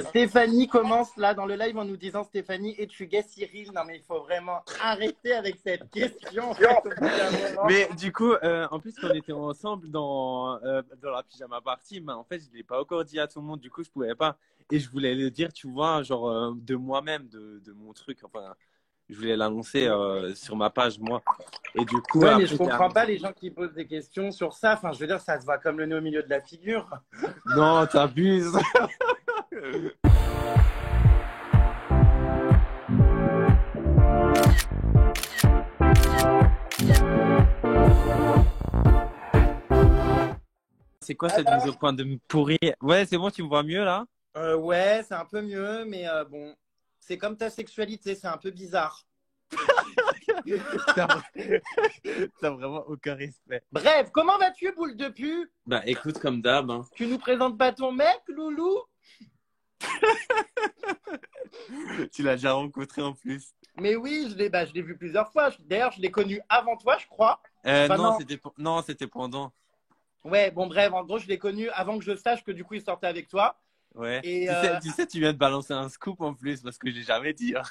Stéphanie commence là dans le live en nous disant Stéphanie, es-tu gay Cyril? Non mais il faut vraiment arrêter avec cette question. En fait, au bout d'un moment. Mais du coup, en plus, quand on était ensemble dans la pyjama party, en fait, je ne l'ai pas encore dit à tout le monde, du coup, je pouvais pas. Et je voulais le dire, tu vois, genre de moi-même, de mon truc. Enfin, je voulais l'annoncer sur ma page, moi. Et du coup, Ouais, mais je après, comprends pas les gens qui posent des questions sur ça. Enfin, je veux dire, ça se voit comme le nez au milieu de la figure. non, t'abuses. C'est quoi cette mise au point de me pourrir? Ouais, c'est bon, tu me vois mieux là? Ouais, c'est un peu mieux, mais bon, c'est comme ta sexualité, c'est un peu bizarre. T'as t'as vraiment aucun respect. Bref, comment vas-tu, boule de pu? Bah écoute, comme d'hab, hein. Tu nous présentes pas ton mec, Loulou? Tu l'as déjà rencontré en plus. Mais oui, je l'ai vu plusieurs fois. D'ailleurs, je l'ai connu avant toi, je crois. Enfin, Non, non. non, c'était pendant. Ouais, bon, bref, en gros, je l'ai connu avant que je sache que du coup, il sortait avec toi. Ouais. Et Tu viens de balancer un scoop en plus parce que je l'ai jamais dit, hein.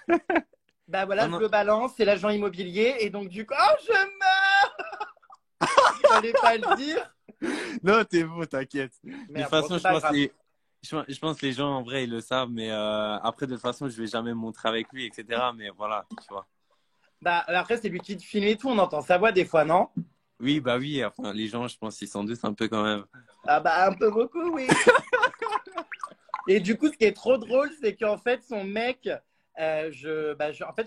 bah voilà, Oh je non. le balance, c'est l'agent immobilier. Et donc, du coup, oh, je meurs! Il fallait pas le dire. Non, t'es bon, t'inquiète. De toute Merde, bon, façon, c'est pas grave. je pense que les gens en vrai ils le savent, mais après de toute façon, je vais jamais me montrer avec lui, etc. Mais voilà, tu vois. Bah, après, c'est lui qui te filme et tout, on entend sa voix des fois, non? Oui, bah oui. Enfin, les gens, je pense, ils s'en doutent un peu quand même. Ah bah, un peu beaucoup, oui. Et du coup, ce qui est trop drôle, c'est qu'en fait, son mec, en fait,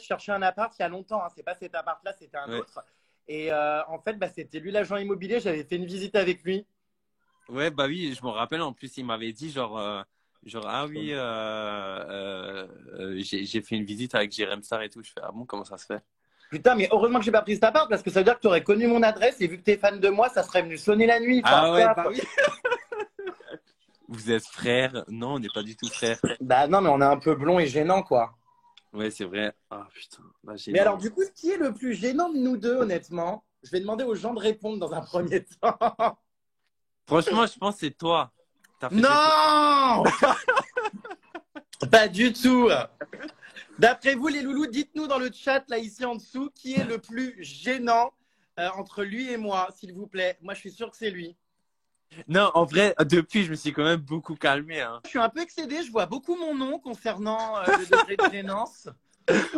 je cherchais un appart il y a longtemps. Hein. C'est pas cet appart-là, c'était un Ouais. autre. Et en fait, bah, c'était lui l'agent immobilier. J'avais fait une visite avec lui. Ouais, bah oui, je me rappelle. En plus, il m'avait dit ah oui, j'ai fait une visite avec Jérém Sarr et tout. Je fais ah bon, comment ça se fait? Putain, mais heureusement que j'ai pas pris cet appart parce que ça veut dire que tu aurais connu mon adresse et vu que t'es fan de moi, ça serait venu sonner la nuit. Enfin, Ah ouais, ça, bah oui. Vous êtes frères? Non, on n'est pas du tout frères. bah non, mais on est un peu blond et gênant, quoi. Ouais, c'est vrai. Ah putain, là Mais alors, gênant. du coup, ce qui est le plus gênant de nous deux, honnêtement, je vais demander aux gens de répondre dans un premier temps. Franchement, je pense que c'est toi. T'as fait des trucs. Non! Pas du tout. D'après vous, les loulous, dites-nous dans le chat, là, ici en dessous, qui est le plus gênant entre lui et moi, s'il vous plaît. Moi, je suis sûr que c'est lui. Non, en vrai, depuis, je me suis quand même beaucoup calmé, hein. Je suis un peu excédé, je vois beaucoup mon nom concernant le degré de gênance.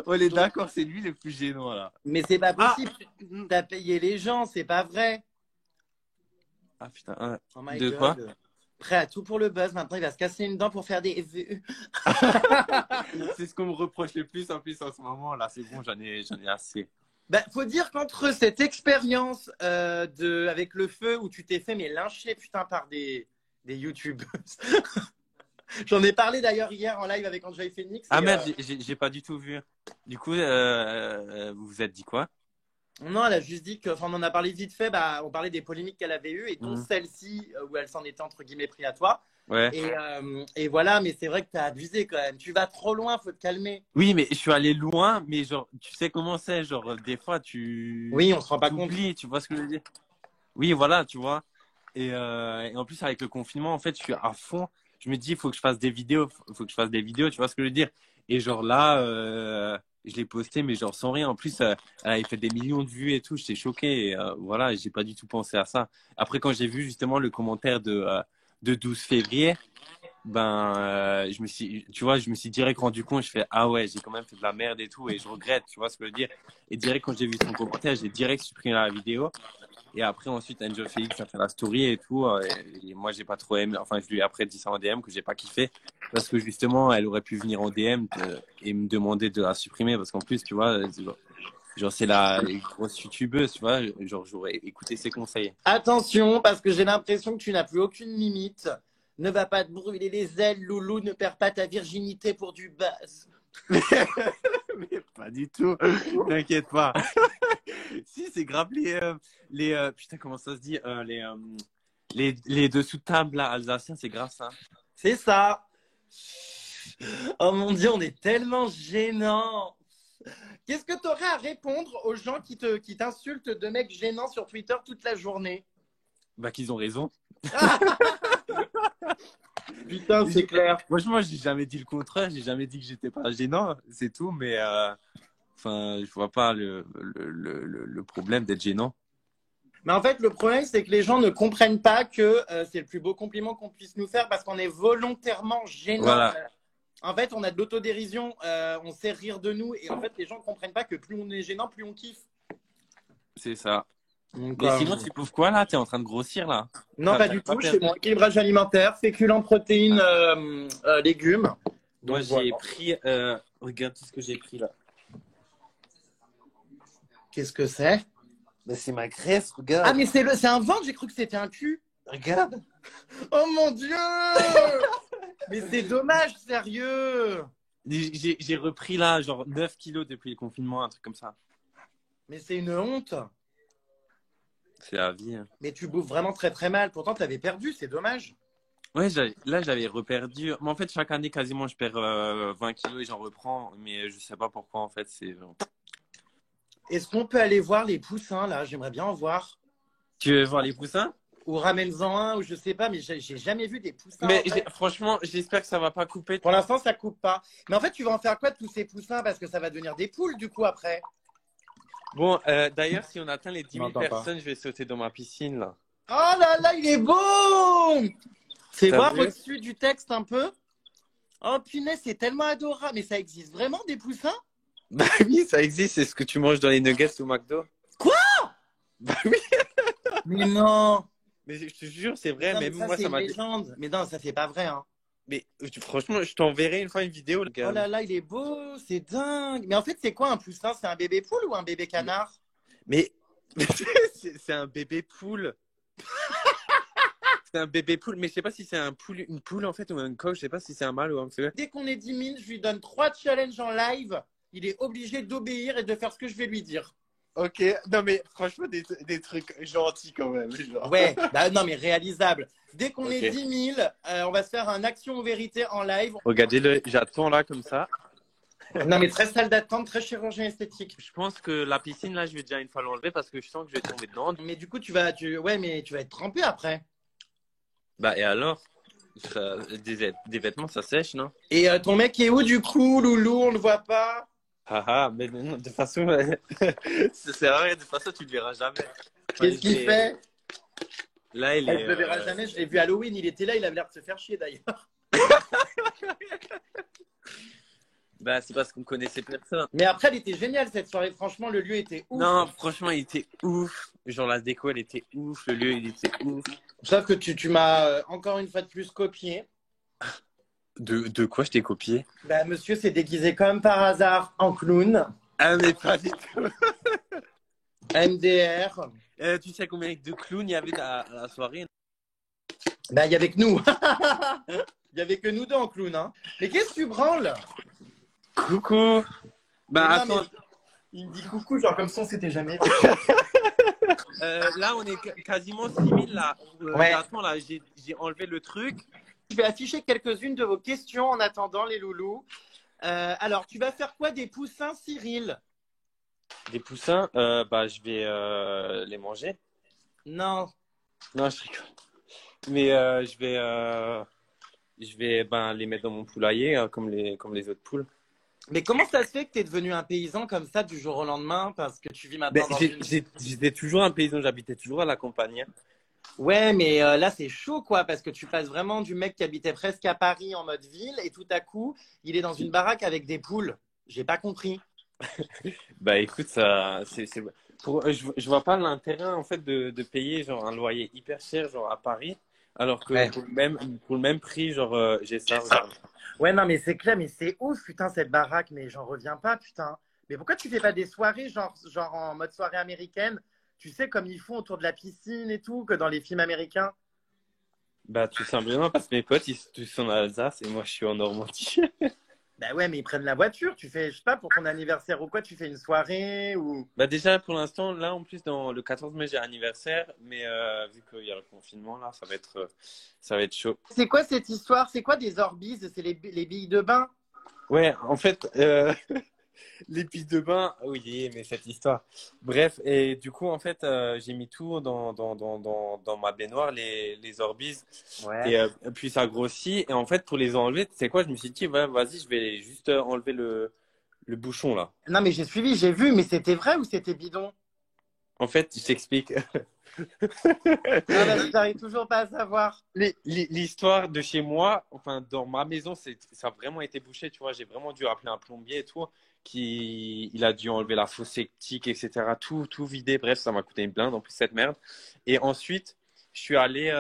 On est Donc, d'accord, c'est lui le plus gênant là. mais c'est pas Ah, possible. T'as payé les gens, c'est pas vrai. ah putain, Oh my de quoi? god. Prêt à tout pour le buzz. Maintenant, il va se casser une dent pour faire des vues. C'est ce qu'on me reproche le plus en plus en ce moment. Là, c'est bon, j'en ai assez. Bah, faut dire qu'entre cette expérience avec le feu où tu t'es fait mais lyncher putain par des youtubeuses. J'en ai parlé d'ailleurs hier en live avec Enjoy Phoenix. Ah Et, merde, j'ai pas du tout vu. Du coup, vous vous êtes dit quoi? non, elle a juste dit que, enfin, on en a parlé vite fait. Bah, on parlait des polémiques qu'elle avait eues et dont Hmm. celle-ci où elle s'en était entre guillemets pris à toi. Ouais. Et voilà, mais c'est vrai que t'as abusé quand même. Tu vas trop loin, faut te calmer. Oui, mais je suis allé loin, mais genre, tu sais comment c'est, genre, des fois, tu Oui, on se rend pas compte. t'oublies, tu vois ce que je veux dire? Oui, voilà, tu vois. Et en plus, avec le confinement, en fait, je suis à fond. Je me dis, il faut que je fasse des vidéos, faut que je fasse des vidéos, tu vois ce que je veux dire? Et genre là, je l'ai posté, mais genre sans rien. En plus, elle avait fait des millions de vues et tout. J'étais choqué. Et, voilà, j'ai pas du tout pensé à ça. Après, quand j'ai vu justement le commentaire de 12 février, ben, je me suis direct rendu compte. Je fais, ah ouais, j'ai quand même fait de la merde et tout. Et je regrette, tu vois ce que je veux dire? Et direct, quand j'ai vu son commentaire, j'ai direct supprimé la vidéo. Et après, ensuite, Angel Félix a fait la story et tout. Et moi, j'ai pas trop aimé. Enfin, je lui ai après dit ça en DM que j'ai pas kiffé. Parce que justement, elle aurait pu venir en DM et me demander de la supprimer. Parce qu'en plus, tu vois, genre c'est la grosse youtubeuse, tu vois. Genre, j'aurais écouté ses conseils. Attention, parce que j'ai l'impression que tu n'as plus aucune limite. Ne va pas te brûler les ailes, Loulou. Ne perds pas ta virginité pour du buzz. Mais pas du tout. T'inquiète pas. Si, c'est grave putain, comment ça se dit? Les dessous de table là, alsaciens, c'est grave ça. C'est ça. Oh mon Dieu, on est tellement gênants. Qu'est-ce que tu aurais à répondre aux gens qui t'insultent de mecs gênants sur Twitter toute la journée? Bah, qu'ils ont raison. Putain, c'est clair. Franchement, j'ai jamais dit le contraire. J'ai jamais dit que j'étais pas gênant. C'est tout. Mais enfin, je vois pas le problème d'être gênant. Mais en fait, le problème, c'est que les gens ne comprennent pas que c'est le plus beau compliment qu'on puisse nous faire parce qu'on est volontairement gênant. Voilà. En fait, on a de l'autodérision, on sait rire de nous et en fait, les gens ne comprennent pas que plus on est gênant, plus on kiffe. C'est ça. Donc, Mais sinon, tu bouffes quoi là? T'es en train de grossir là? non, pas du tout. C'est mon équilibrage alimentaire, féculents, protéines, légumes. Donc, Moi, voilà. j'ai pris. Regarde tout ce que j'ai pris là. Qu'est-ce que c'est? Mais c'est ma graisse, regarde. Ah, mais c'est un ventre, j'ai cru que c'était un cul. Regarde. Oh mon Dieu! Mais c'est dommage, sérieux! J'ai repris là, genre 9 kilos depuis le confinement, un truc comme ça. Mais c'est une honte. C'est la vie. Hein. Mais tu bouffes vraiment très très mal. Pourtant, tu avais perdu, c'est dommage. Ouais, là, j'avais reperdu. Mais en fait, chaque année, quasiment, je perds 20 kilos et j'en reprends. Mais je sais pas pourquoi, en fait. Est-ce qu'on peut aller voir les poussins là? J'aimerais bien en voir. Tu veux voir les poussins? Ou ramène-en un, ou je sais pas, mais j'ai jamais vu des poussins. Mais en fait. franchement, j'espère que ça va pas couper. Pour l'instant, ça coupe pas. Mais en fait, tu vas en faire quoi de tous ces poussins? Parce que ça va devenir des poules du coup après. Bon, d'ailleurs, si on atteint les 10 000 M'entends pas. personnes, je vais sauter dans ma piscine, là. Oh là là, il est beau! C'est T'as voir vu? au-dessus du texte un peu. Oh punaise, c'est tellement adorable. Mais ça existe vraiment des poussins? Bah oui, ça existe. C'est ce que tu manges dans les nuggets au McDo. Quoi? Bah oui. Mais non. Mais je te jure, c'est vrai. Non, Mais mais ça, moi, c'est ça une m'a. légende. Mais non, ça c'est pas vrai. Hein. Mais franchement, je t'enverrai une fois une vidéo. Oh là là, il est beau, c'est dingue. Mais en fait, c'est quoi un poussin? C'est un bébé poule ou un bébé canard? Mais c'est un bébé poule. C'est un bébé poule, mais je sais pas si c'est une poule en fait ou un coq. Je sais pas si c'est un mâle ou un femelle. Dès qu'on est 10 000, je lui donne 3 challenges en live. Il est obligé d'obéir et de faire ce que je vais lui dire. Ok, non mais franchement des trucs gentils quand même. Genre. Ouais, bah non mais réalisable. Dès qu'on Ok. est 10 000, on va se faire un action ou vérité en live. Regardez-le, j'attends là comme ça. Non mais très salle d'attente, très chirurgien esthétique. Je pense que la piscine là, je vais déjà une fois l'enlever parce que je sens que je vais tomber dedans. Mais du coup, ouais, mais tu vas être trempé après. Bah et alors des vêtements ça sèche non? Et ton mec est où du coup, Loulou? On le voit pas. Haha, mais non, de toute façon, ça sert à rien, de toute façon tu le verras jamais. Qu'est-ce qu'il fait? Là il Elle est. ne le verra jamais. Je l'ai vu à Halloween. Il était là. Il avait l'air de se faire chier d'ailleurs. Bah c'est parce qu'on connaissait personne. Mais après, elle était géniale cette soirée. Franchement, le lieu était ouf. Non, franchement, il était ouf. Genre, la déco, elle était ouf. Le lieu, il était ouf. Sauf que tu m'as encore une fois de plus copié. De quoi je t'ai copié? Bah, monsieur s'est déguisé comme par hasard en clown. Ah, mais pas du tout. MDR. Tu sais combien de clowns il y avait à la soirée? Bah, il y avait que nous. Il y avait que nous deux en clown. Hein. Mais qu'est-ce que tu branles? Coucou. Bah, Mais non, attends. mais il me dit coucou, genre comme ça, on s'était jamais vu. Là, on est quasiment 6000 là. Ouais. Attends, là, j'ai enlevé le truc. Je vais afficher quelques-unes de vos questions en attendant, les loulous. Alors, tu vas faire quoi des poussins, Cyril? Des poussins, bah, je vais les Non. Non, je rigole. Mais je vais ben, les mettre dans mon poulailler comme les autres poules. Mais comment ça se fait que tu es devenu un paysan comme ça du jour au lendemain? Parce que tu vis maintenant dans une... J'étais toujours un paysan, j'habitais toujours à la campagne. Ouais, mais là, c'est chaud, quoi, parce que tu passes vraiment du mec qui habitait presque à Paris en mode ville et tout à coup, il est dans une baraque avec des poules. J'ai pas compris. Bah écoute, ça, je vois pas l'intérêt en fait de payer genre un loyer hyper cher genre à Paris, alors que Ouais. pour le même prix, genre j'ai ça. Regarde. Ouais, non, mais c'est clair, mais c'est ouf, putain, cette baraque, mais j'en reviens pas, putain. Mais pourquoi tu fais pas des soirées, genre en mode soirée américaine, tu sais, comme ils font autour de la piscine et tout, que dans les films américains? Bah tout simplement parce que mes potes ils sont tous en Alsace et moi je suis en Normandie. Bah ouais, mais ils prennent la voiture, tu fais, je sais pas, pour ton anniversaire ou quoi, tu fais une soirée ou... Bah déjà pour l'instant là en plus dans le 14 mai j'ai anniversaire, mais vu qu'il y a le confinement là ça va être chaud. C'est quoi cette histoire? C'est quoi des Orbeez? C'est les billes de bain? Ouais en fait Les pistes de bain, oui, mais cette histoire. Bref, et du coup, en fait, j'ai mis tout dans ma baignoire, les Orbeez, Ouais. et puis ça grossit. Et en fait, pour les enlever, tu sais quoi, je me suis dit, ouais, vas-y, je vais juste enlever le bouchon là. Non, mais j'ai suivi, j'ai vu, mais c'était vrai ou c'était bidon? En fait, je t'explique. Ah, bah, j'arrive toujours pas à savoir. L'histoire de chez moi, enfin, dans ma maison, ça a vraiment été bouché, tu vois. J'ai vraiment dû appeler un plombier et tout, il a dû enlever la fosse septique, etc. Tout vider. Bref, ça m'a coûté une blinde, en plus, cette merde. Et ensuite, je suis allé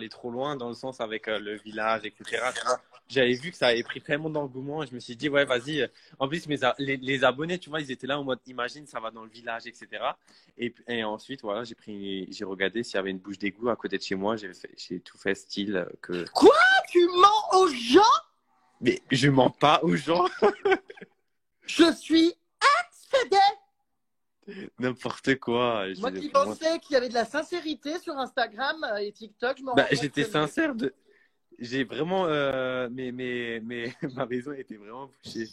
trop loin dans le sens avec le village, etc. Tu vois. J'avais vu que ça avait pris tellement d'engouement et je me suis dit, ouais, vas-y. En plus, les abonnés, tu vois, ils étaient là en mode, imagine, ça va dans le village, etc. Et ensuite, voilà, j'ai regardé s'il y avait une bouche d'égout à côté de chez moi. J'ai tout fait style que. Quoi? Tu mens aux gens? Mais je mens pas aux gens, Je suis excédé. n'importe quoi. Moi qui pensais qu'il y avait de la sincérité sur Instagram et TikTok, je me rends Bah, compte j'étais que non. sincère de. J'ai vraiment. Ma maison était vraiment bouchée.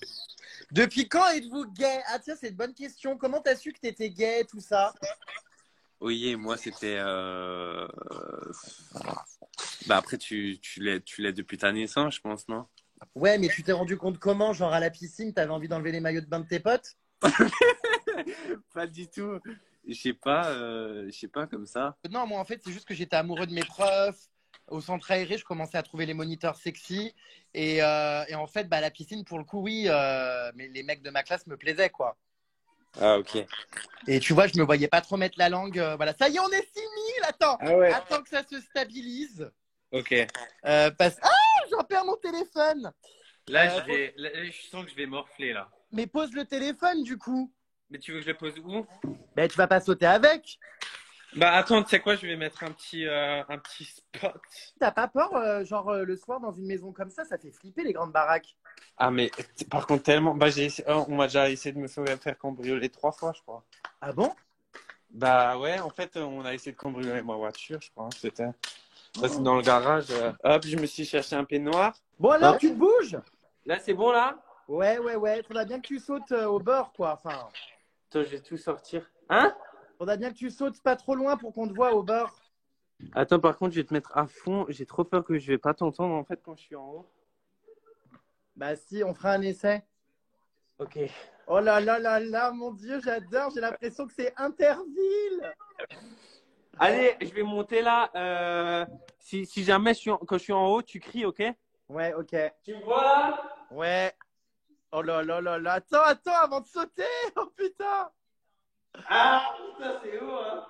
Depuis quand êtes-vous gay? Ah tiens, c'est une bonne question. Comment t'as su que t'étais gay, tout ça? Oui, et moi, c'était. Bah, après, tu l'es depuis ta naissance, je pense, non? Ouais, mais tu t'es rendu compte comment? Genre à la piscine, t'avais envie d'enlever les maillots de bain de tes potes? Pas du tout. Je sais pas comme ça. Non, moi en fait, c'est juste que j'étais amoureux de mes profs. Au centre aéré, je commençais à trouver les moniteurs sexy. Et en fait, bah, à la piscine, pour le coup, oui, mais les mecs de ma classe me plaisaient, quoi. Ah, ok. Et tu vois, je me voyais pas trop mettre la langue. Voilà, ça y est, on est 6000. Attends, Ah ouais. attends que ça se stabilise. Ok. Ah, j'en perds mon téléphone. Là, je sens que je vais morfler, là. Mais pose le téléphone, du coup. Mais tu veux que je le pose où? Ben, tu vas pas sauter avec. Bah, attends, tu sais quoi, je vais mettre un petit spot. T'as pas peur, le soir dans une maison comme ça fait flipper les grandes baraques. Ah, mais par contre, tellement. Bah, on m'a déjà essayé de me faire cambrioler 3 fois, je crois. Ah bon? Bah, ouais, en fait, on a essayé de cambrioler ma voiture, je crois. C'était. Ça, c'est dans le garage. Hop, je me suis cherché un peignoir. Bon alors, Hop. tu te bouges? Là, c'est bon, là? Ouais. Faudra bien que tu sautes au bord, quoi. Enfin, Attends, je vais tout sortir. Hein? faudra bien que tu sautes pas trop loin pour qu'on te voit au bord. Attends, par contre, je vais te mettre à fond. J'ai trop peur que je vais pas t'entendre, en fait, quand je suis en haut. Bah si, on fera un essai. Ok. Oh là là là là, mon Dieu, j'adore. J'ai l'impression que c'est Interville. Allez, je vais monter là. Si jamais quand je suis en haut, tu cries, ok? Ouais, ok. Tu me vois là? Ouais. Oh là là là là. Attends, avant de sauter. Oh putain. Ah, putain, c'est haut, hein?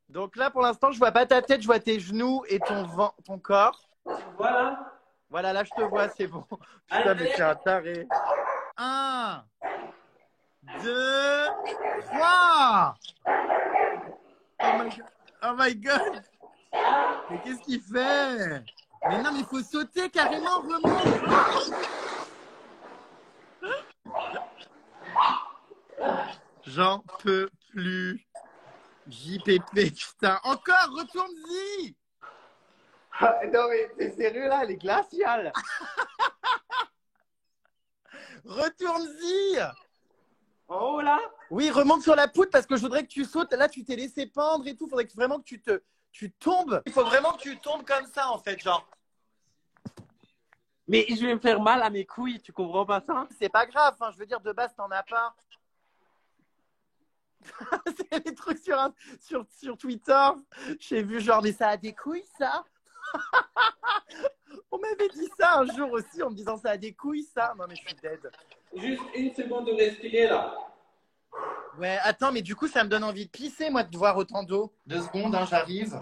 Donc là, pour l'instant, je vois pas ta tête, je vois tes genoux et ton corps. Tu me vois là? Voilà, là, je te vois, c'est bon. Putain, Allez. mais c'est un taré. 1, 2, 3. Oh my god. Mais qu'est-ce qu'il fait? Mais non, mais il faut sauter carrément, remonte. J'en peux plus. JPP, putain. Encore, retourne-y. Non, mais t'es sérieux là? Elle est glaciale. Retourne-y. En haut là? Oui, remonte sur la poutre parce que je voudrais que tu sautes. Là, tu t'es laissé pendre et tout. Faudrait vraiment que tu tombes. Il faut vraiment que tu tombes comme ça, en fait, genre. Mais je vais me faire mal à mes couilles, tu comprends pas ça? C'est pas grave, hein, je veux dire, de base, t'en as pas. C'est les trucs sur Twitter. J'ai vu genre, mais ça a des couilles, ça? On m'avait dit ça un jour aussi en me disant ça a des couilles, ça. Non, mais je suis dead. Juste une seconde de respirer là. Ouais, attends, mais du coup, ça me donne envie de pisser, moi, de voir autant d'eau. 2 secondes, hein, j'arrive.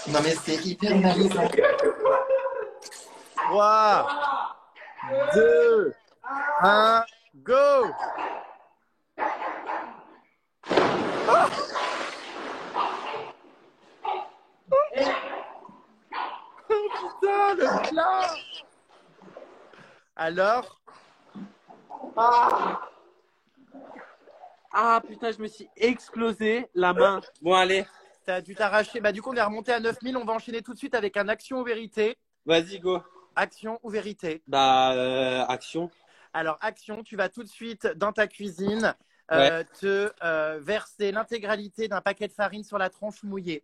Non, mais c'est hyper malaisant. 3, 2, 1, go! Oh putain, le plat! Alors? Ah putain, je me suis explosé la main. Bon, allez, T'as dû t'arracher. Bah, du coup, on est remonté à 9000. On va enchaîner tout de suite avec un action ou vérité. vas-y, go. Action ou vérité? Bah, action. Alors, action, tu vas tout de suite dans ta cuisine Ouais. te verser l'intégralité d'un paquet de farine sur la tronche mouillée.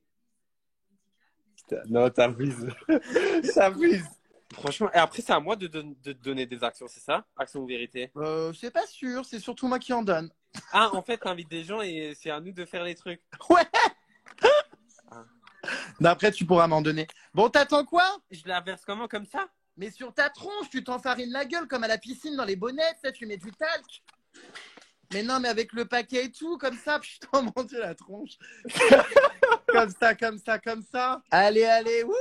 Putain, non, t'abuses. T'abuses. Franchement, et après, c'est à moi de te donner des actions, c'est ça? Action ou vérité? C'est pas sûr, c'est surtout moi qui en donne. Ah, en fait, t'invites des gens et c'est à nous de faire les trucs. Ouais. Ah. D'après, tu pourras m'en donner. Bon, t'attends quoi? Je la verse comment, comme ça? Mais sur ta tronche, tu t'enfarines la gueule comme à la piscine dans les bonnets, tu sais, tu mets du talc. Mais non, mais avec le paquet et tout, comme ça, putain, mon Dieu, la tronche. Comme ça, comme ça, comme ça. Allez, allez, wouhou!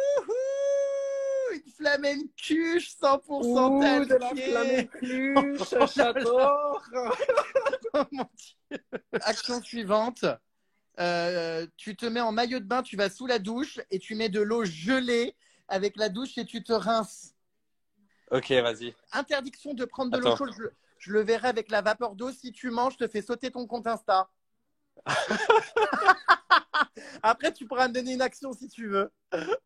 Une flamencuche 100% Ouh, de la talquée. flamècluche, j'adore. Oh mon Dieu. Action suivante. Tu te mets en maillot de bain, tu vas sous la douche et tu mets de l'eau gelée avec la douche et tu te rinces. Ok, vas-y. Interdiction de prendre de l'eau Attends. chaude. Je le verrai avec la vapeur d'eau. Si tu manges, je te fais sauter ton compte Insta. Après, tu pourras me donner une action si tu veux.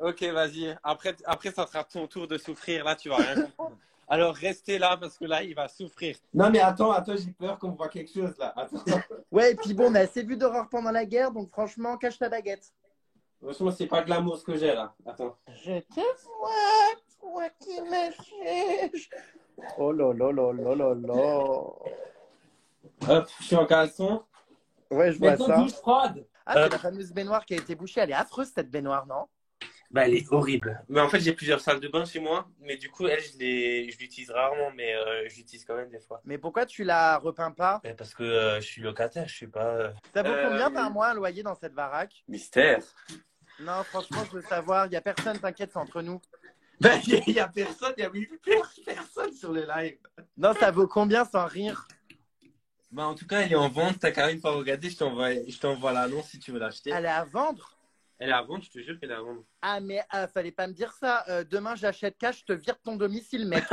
Ok, vas-y. Après, ça sera ton tour de souffrir. Là, tu vas rien comprendre. Alors, restez là parce que là, il va souffrir. Non, mais attends, j'ai peur qu'on voit quelque chose là. Attends. Ouais, et puis bon, on a assez vu d'horreur pendant la guerre, donc franchement, cache ta baguette. Franchement, c'est pas glamour ce que j'ai là. Attends. Je te vois, toi qui me cherches. Oh là là là là là là. Hop, je suis en caleçon. Ouais, je vois Maintenant, ça. douche froide. Ah, c'est la fameuse baignoire qui a été bouchée. Elle est affreuse, cette baignoire, non? Bah, elle est horrible. Mais en fait, j'ai plusieurs salles de bain chez moi. Mais du coup, elle, je l'utilise rarement. Mais je l'utilise quand même des fois. Mais pourquoi tu la repeins pas? Mais parce que je suis locataire. Je suis pas. Ça vaut combien par mois un loyer dans cette baraque? Mystère. Non, franchement, je veux savoir. Il n'y a personne, t'inquiète, c'est entre nous. Ben, il y a personne, il y a personne sur le live. Non, ça vaut combien sans rire? Bah, en tout cas, elle est en vente. T'as qu'à une fois regarder. Je t'envoie l'annonce si tu veux l'acheter. Elle est à vendre? Elle est à vendre, je te jure qu'elle est à vendre. Ah, mais fallait pas me dire ça. Demain, j'achète cash, je te vire de ton domicile, mec.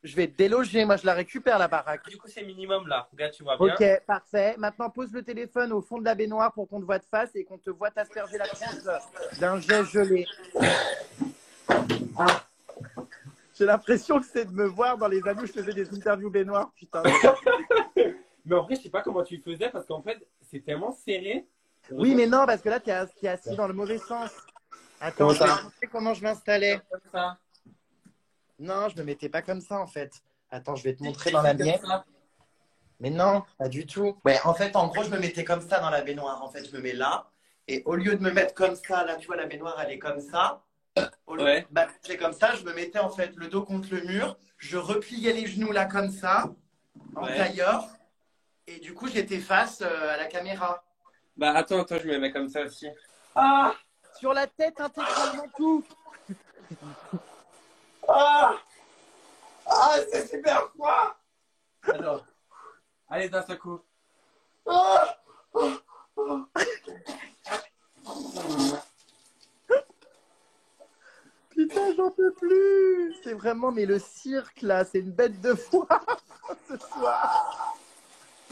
Je vais te déloger. Moi, je la récupère, la baraque. Du coup, c'est minimum là. Regarde, tu vois bien. Ok, parfait. Maintenant, pose le téléphone au fond de la baignoire pour qu'on te voit de face et qu'on te voit t'asperger la tronche d'un jet gelé. Ah. J'ai l'impression que c'est de me voir dans les années où je faisais des interviews baignoires, putain. Mais en vrai, je sais pas comment tu faisais parce qu'en fait, c'est tellement serré. Oui, mais non, parce que là, t'es assis dans le mauvais sens. Attends, Comment je vais ça te montrer comment je m'installais. Comme ça. Non, je me mettais pas comme ça, en fait. Attends, je vais te montrer dans la mienne. Mais non, pas du tout. Ouais, en fait, en gros, je me mettais comme ça dans la baignoire. En fait, je me mets là. Et au lieu de me mettre comme ça, là, tu vois, la baignoire, elle est comme ça. Ouais. Bah, c'est comme ça, je me mettais en fait le dos contre le mur. Je repliais les genoux là comme ça, en Ouais. tailleur. Et du coup, j'étais face à la caméra. Bah attends, je me mets comme ça aussi. Ah! Sur la tête, intégralement tout. Ah, ah, c'est super froid. Alors, allez, d'un seul coup. Ah, Putain, j'en peux plus. C'est vraiment, mais le cirque là, c'est une bête de foire ce soir.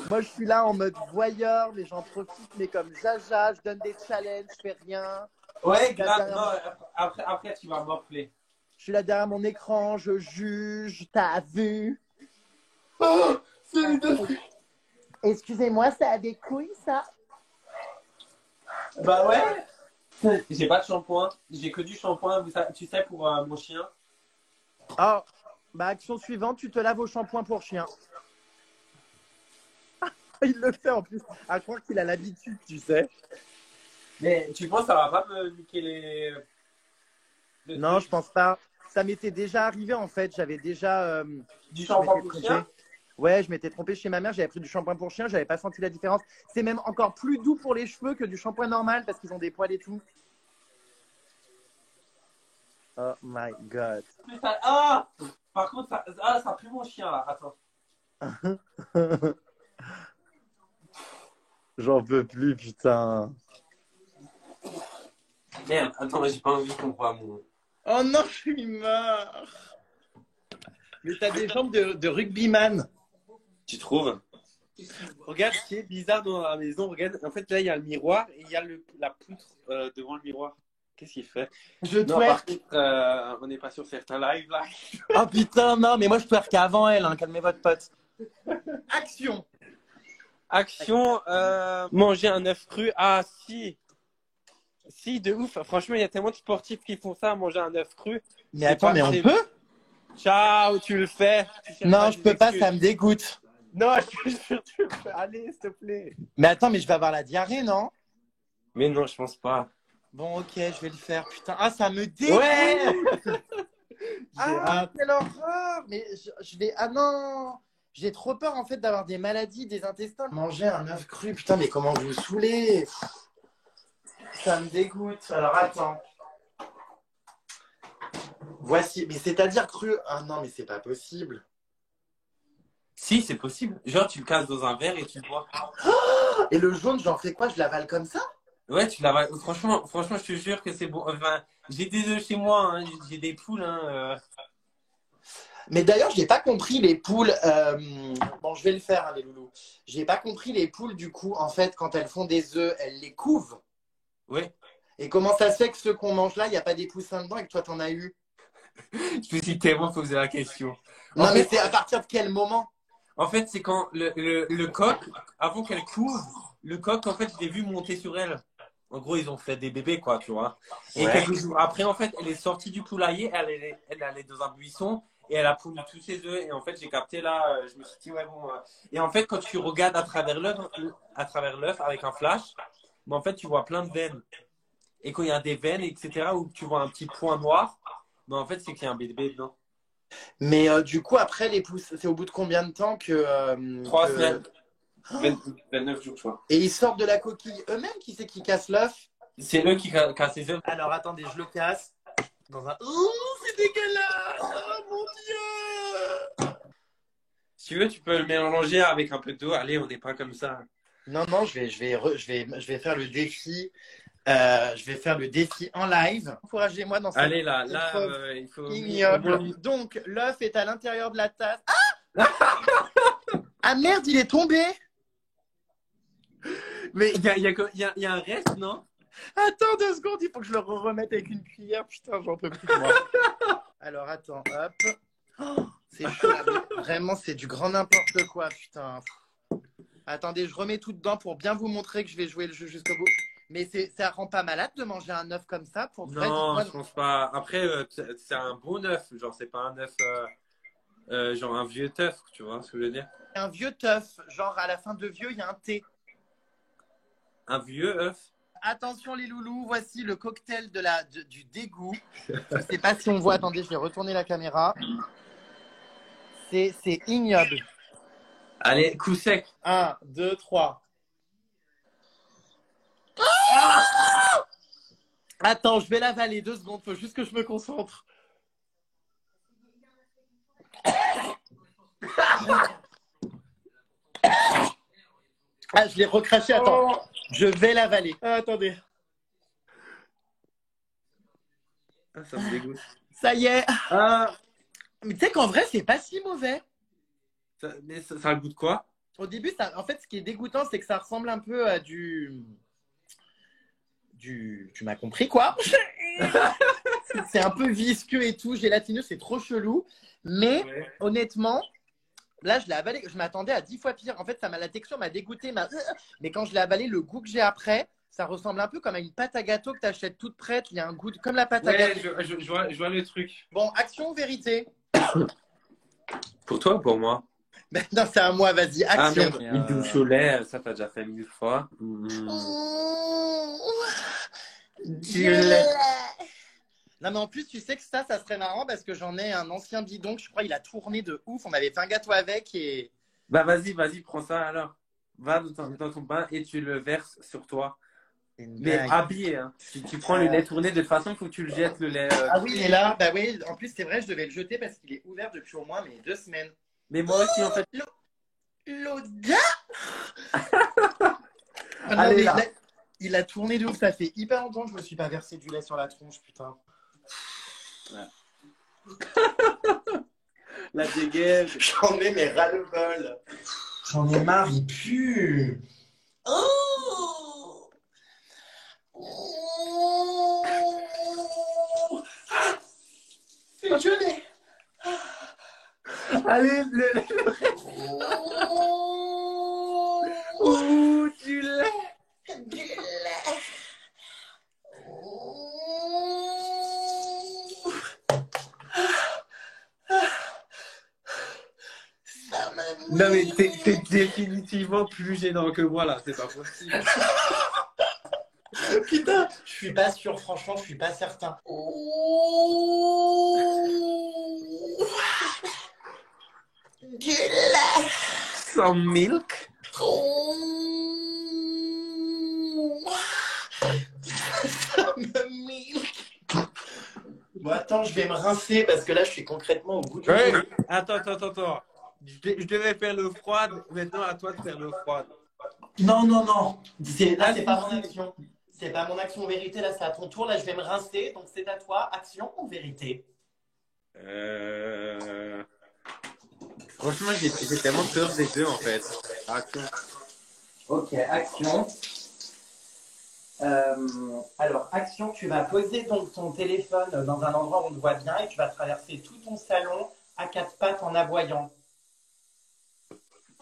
Moi, je suis là en mode voyeur, mais j'en profite, mais comme jaja, je donne des challenges, je fais rien. ouais, grave. Non, après, tu vas morfler. Je suis là derrière mon écran, je juge, t'as vu? Oh, c'est Excusez-moi, ça a des couilles, ça? Bah ouais. J'ai pas de shampoing. J'ai que du shampoing, tu sais, pour mon chien. Oh, bah action suivante, tu te laves au shampoing pour chien. Il le fait en plus, à croire qu'il a l'habitude, tu sais. Mais tu penses que ça va pas me niquer les... Non, je pense pas. Ça m'était déjà arrivé en fait. J'avais déjà. Du je shampoing m'étais pour trompé. chien? Ouais, je m'étais trompé chez ma mère. J'avais pris du shampoing pour chien. J'avais pas senti la différence. C'est même encore plus doux pour les cheveux que du shampoing normal parce qu'ils ont des poils et tout. Oh my god. Ah! Par contre, ça pue mon chien là. Attends. J'en peux plus, putain. Merde, attends, j'ai pas envie qu'on voit mon... Oh non, je suis mort. Mais t'as des jambes de rugbyman. Tu trouves? Regarde ce qui est bizarre dans la maison. Regarde, en fait, là, il y a le miroir et il y a la poutre devant le miroir. Qu'est-ce qu'il fait? Je Non, par twerk. contre, on n'est pas sur certains lives là. Oh putain, non, mais moi je twerk avant elle, hein. Calmez votre pote. Action. Action, manger un œuf cru. Ah, si. Si, de ouf. Franchement, il y a tellement de sportifs qui font ça, manger un œuf cru. Mais attends, mais on c'est- peut? Ciao, tu le fais. Tu cherches Non, je des peux pas, excuses. ça me dégoûte. Non, je te jure, tu le fais. Allez, s'il te plaît. Mais attends, mais je vais avoir la diarrhée, non? Mais non, je pense pas. Bon, ok, je vais le faire. Putain, ah, ça me dégoûte. Ouais. Ah, quelle horreur. Mais je vais... Ah non. J'ai trop peur, en fait, d'avoir des maladies des intestins. Manger un œuf cru, putain, mais comment vous saoulez? Ça me dégoûte. Alors, attends. Voici. Mais c'est-à-dire cru? Ah non, mais c'est pas possible. Si, c'est possible. Genre, tu le casses dans un verre et tu le bois. Et le jaune, j'en fais quoi? Je l'avale comme ça? Ouais, tu l'as. Franchement, je te jure que c'est bon. Enfin, j'ai des œufs chez moi, hein. J'ai des poules. Hein. Mais d'ailleurs, j'ai pas compris les poules. Bon, je vais le faire, hein, les loulous. J'ai pas compris les poules, du coup, en fait, quand elles font des œufs, elles les couvent. Ouais. Et comment ça se fait que ceux qu'on mange là, il n'y a pas des poussins dedans et que toi, t'en as eu? Je me suis tellement posé la question. Non, En mais fait, c'est à partir de quel moment? En fait, c'est quand le coq, avant qu'elle couve, le coq, en fait, je l'ai vu monter sur elle. En gros, ils ont fait des bébés, quoi, tu vois. Et Ouais. quelques jours après, en fait, elle est sortie du poulailler, elle allait dans un buisson et elle a pondu tous ses œufs. Et en fait, j'ai capté là, je me suis dit, ouais, bon. Et en fait, quand tu regardes à travers l'œuf avec un flash, ben, en fait, tu vois plein de veines. Et quand il y a des veines, etc., où tu vois un petit point noir, ben, en fait, c'est qu'il y a un bébé dedans. Mais du coup, après, les pouces, c'est au bout de combien de temps que. 3 que- semaines. 29 jours, je crois. Et ils sortent de la coquille eux-mêmes? Qui c'est qui casse l'œuf? C'est eux qui cassent les œufs. Alors, attendez, je le casse. Dans un. Oh, c'est dégueulasse! Oh mon Dieu! Si tu veux, tu peux le mélanger avec un peu d'eau. Allez, on n'est pas comme ça. Non, non, je vais faire le défi. Je vais faire le défi en live. Encouragez-moi dans cette Allez, là, épreuve il faut. ignoble. Donc, l'œuf est à l'intérieur de la tasse. Ah! Ah merde, il est tombé! Mais Il y a un reste, non? attends 2 secondes, il faut que je le remette avec une cuillère. Putain, j'en peux plus de moi. Alors, attends, hop. Oh, c'est chaud. Vraiment, c'est du grand n'importe quoi, putain. Attendez, je remets tout dedans pour bien vous montrer que je vais jouer le jeu jusqu'au bout. Mais ça rend pas malade de manger un œuf comme ça pour vrai? Non, Dites-moi. je pense pas. Après, c'est un bon œuf. Genre, c'est pas un œuf, genre un vieux œuf, tu vois ce que je veux dire? Un vieux teuf, genre à la fin de vieux, il y a un T. Un vieux œuf. Attention les loulous, voici le cocktail du dégoût. Je sais pas si on voit, attendez, je vais retourner la caméra. C'est ignoble. Allez, coup sec. 1, 2, 3. Attends, je vais l'avaler 2 secondes, faut juste que je me concentre. Ah, je l'ai recraché, attends. Je vais l'avaler. Ah, attendez. Ah, ça me dégoûte. Ça y est. Ah, Mais tu sais qu'en vrai, c'est pas si mauvais. mais ça a le goût de quoi? Au début, en fait, ce qui est dégoûtant, c'est que ça ressemble un peu à tu m'as compris, quoi. C'est un peu visqueux et tout, gélatineux, c'est trop chelou. Mais Ouais. honnêtement, là, je l'ai avalé. Je m'attendais à 10 fois pire. En fait, la texture m'a dégoûté. Mais quand je l'ai avalé, le goût que j'ai après, ça ressemble un peu comme à une pâte à gâteau que tu achètes toute prête. Il y a un goût comme la pâte à Ouais, gâteau. je vois le truc. Bon, action ou vérité? Pour toi ou pour moi? Non, c'est à moi, vas-y, Ah action. merde, une douche au lait, ça t'as déjà fait 1000 fois. Du lait. Non, mais en plus, tu sais que ça serait marrant parce que j'en ai un ancien bidon que je crois il a tourné de ouf. On avait fait un gâteau avec et. Bah vas-y, prends ça alors. Va dans ton bain et tu le verses sur toi. Mais habillé, hein. Si tu prends le lait tourné, de toute façon, il faut que tu le jettes, le lait. Ah oui, mais là, bah oui, en plus, c'est vrai, je devais le jeter parce qu'il est ouvert depuis au moins 2 semaines. Mais moi aussi, en fait. L'odeur. Allez, là. Il a tourné de ouf, ça fait hyper longtemps que je me suis pas versé du lait sur la tronche, putain. Ouais. La dégaine. J'en ai mes ras-le-bol. J'en ai marre, il pue. Oh. Je l'ai. Allez, Ouh, du lait. Du lait. Non, mais t'es définitivement plus gênant que moi, là. C'est pas possible. Putain, je suis pas sûr, franchement, je suis pas certain. Du lait. Sans milk. Ça me milk. Bon, attends, je vais me rincer parce que là, je suis concrètement au bout du Ouais. jeu. Attends. Je devais faire l'eau froide. Maintenant, à toi de faire l'eau froide. Non. Là, c'est pas mon action. C'est pas mon action vérité, là, c'est à ton tour. Là, je vais me rincer, donc c'est à toi. Action ou vérité? Franchement, j'ai tellement peur des deux, en fait. Action. Ok, action. Alors, action, tu vas poser ton téléphone dans un endroit où on te voit bien et tu vas traverser tout ton salon à quatre pattes en aboyant.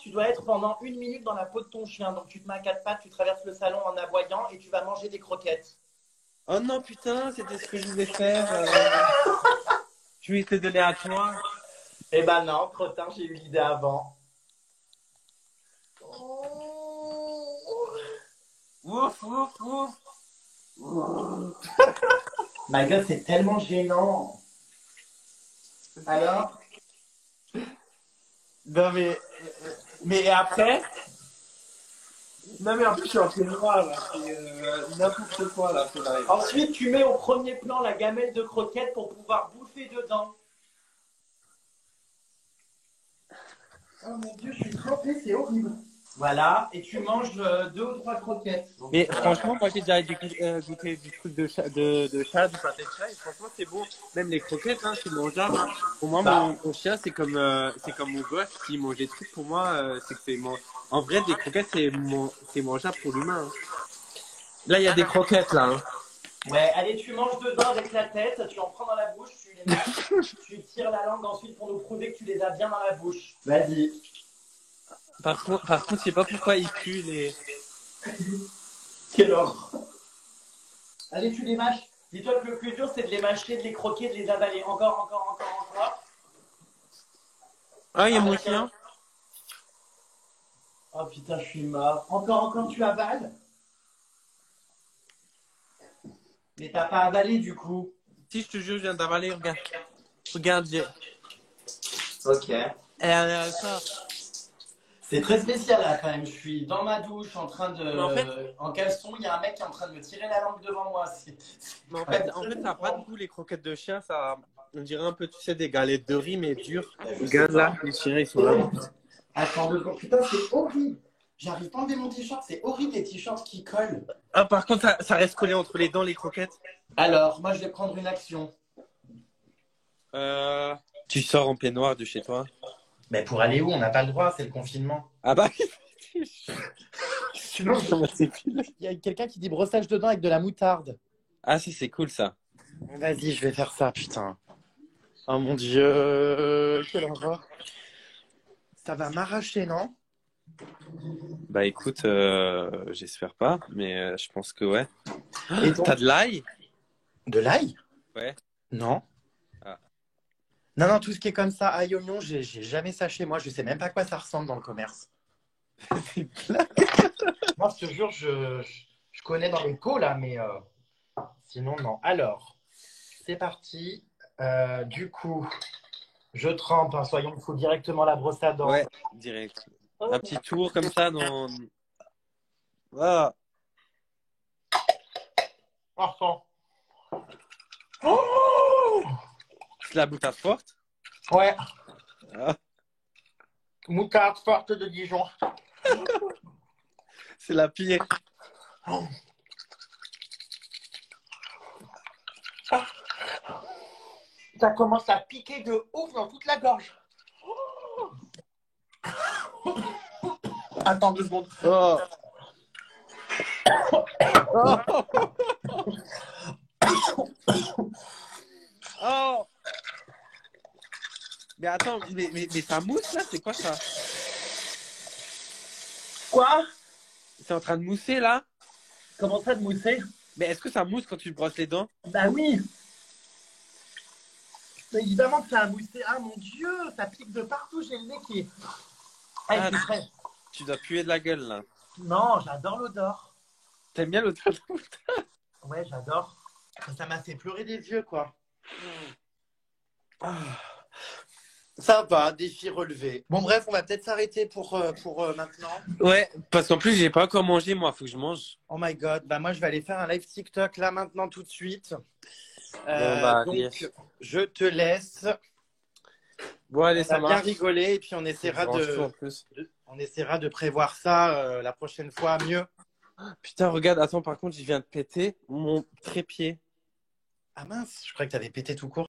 Tu dois être pendant 1 minute dans la peau de ton chien. Donc, tu te mets à quatre pattes, tu traverses le salon en aboyant et tu vas manger des croquettes. Oh non, putain, c'était ce que je voulais faire. Je vais te donner à toi. Eh ben non, trop tard, j'ai eu l'idée avant. Ouf. Ma gueule, c'est tellement gênant. Alors? Non, mais après. Non, mais en plus, je suis en peignoir, là. C'est n'importe quoi, là. Ensuite, tu mets au premier plan la gamelle de croquettes pour pouvoir bouffer dedans. Oh mon Dieu, je suis trempée, c'est horrible. Voilà, et tu manges 2 ou 3 croquettes. Donc, Mais franchement, moi j'ai déjà goûté du truc de chat, du pâté de chat, et franchement c'est bon. Même les croquettes, hein, c'est mangeable. Hein. Pour moi, mon chien, c'est comme mon gosse. S'il mange des trucs, pour moi, c'est que en vrai, des croquettes, c'est mangeable pour l'humain. Hein. Là, il y a des croquettes, là. Hein. Ouais, allez, tu manges dedans avec la tête, tu en prends dans la bouche, tu les mets, tu tires la langue ensuite pour nous prouver que tu les as bien dans la bouche. Vas-y. Par contre, je sais pas pourquoi ils puent les. Quelle horreur. Allez, tu les mâches. Dis-toi que le plus dur, c'est de les mâcher, de les croquer, de les avaler. Encore. Ah, il y a mon chien. Oh putain, je suis mort. Encore, tu avales. Mais t'as pas avalé du coup. Si, je te jure, je viens d'avaler, regarde. Regarde, j'ai. Ok. Ça. C'est très spécial là quand même. Je suis dans ma douche en train de. En fait, en caleçon, il y a un mec qui est en train de me tirer la langue devant moi. Mais en fait, ça n'a pas de goût, les croquettes de chien. Ça, on dirait un peu, tu sais, des galettes de riz, mais dures. Regarde là, les chiens, ils sont là. Attends 2 secondes. Putain, c'est horrible. J'arrive pas à enlever mon t-shirt. C'est horrible les t-shirts qui collent. Ah, par contre, ça reste collé entre les dents, les croquettes. Alors, moi, je vais prendre une action. Tu sors en peignoir de chez toi. Mais pour aller où? On n'a pas le droit, c'est le confinement. Ah bah. Sinon, il y a quelqu'un qui dit brossage de dents avec de la moutarde. Ah, si, c'est cool ça. Vas-y, je vais faire ça, putain. Oh mon Dieu, quelle horreur. Ça va m'arracher, non? Bah écoute, j'espère pas, mais je pense que ouais. Et donc, T'as de l'ail? de l'ail? Ouais. Non. Ah. Non, tout ce qui est comme ça, ail, oignon, j'ai jamais ça chez moi. Je sais même pas à quoi ça ressemble dans le commerce. Moi, je te jure, je connais dans les pots là, mais sinon, non. Alors, c'est parti. Du coup, je trempe, hein, soyons fous, directement la brosse à dents. Ouais, direct. Un petit tour comme ça dans. Voilà. Parfait. Oh C'est la moutarde forte? ouais, Ah, moutarde forte de Dijon. c'est la pire. Ça commence à piquer de ouf dans toute la gorge. Attends 2 secondes. Oh. Oh. Oh. Mais attends, mais ça mousse là? C'est quoi ça? Quoi? C'est en train de mousser là? Comment ça de mousser? Mais est-ce que ça mousse quand tu te brosses les dents? Bah oui. Mais évidemment que ça a moussé. Ah mon Dieu, ça pique de partout. J'ai le nez qui est. Ah, Ah, il est frais. tu dois puer de la gueule là. Non, j'adore l'odeur. T'aimes bien l'odeur de mousse? Ouais, j'adore. Ça m'a fait pleurer des yeux, quoi. Ah. Ça va, défi relevé. Bon, bref, on va peut-être s'arrêter pour maintenant. Ouais, parce qu'en plus, j'ai pas encore mangé, moi. Faut que je mange. Oh my god, bah moi je vais aller faire un live TikTok là maintenant tout de suite. Bon, bah, Donc yes. je te laisse. Bon, allez, On ça a bien marche. rigolé et puis on essaiera Je mange tout en plus. on essaiera de prévoir ça la prochaine fois mieux. Putain, regarde, attends, par contre, je viens de péter mon trépied. Ah mince, je croyais que t'avais pété tout court.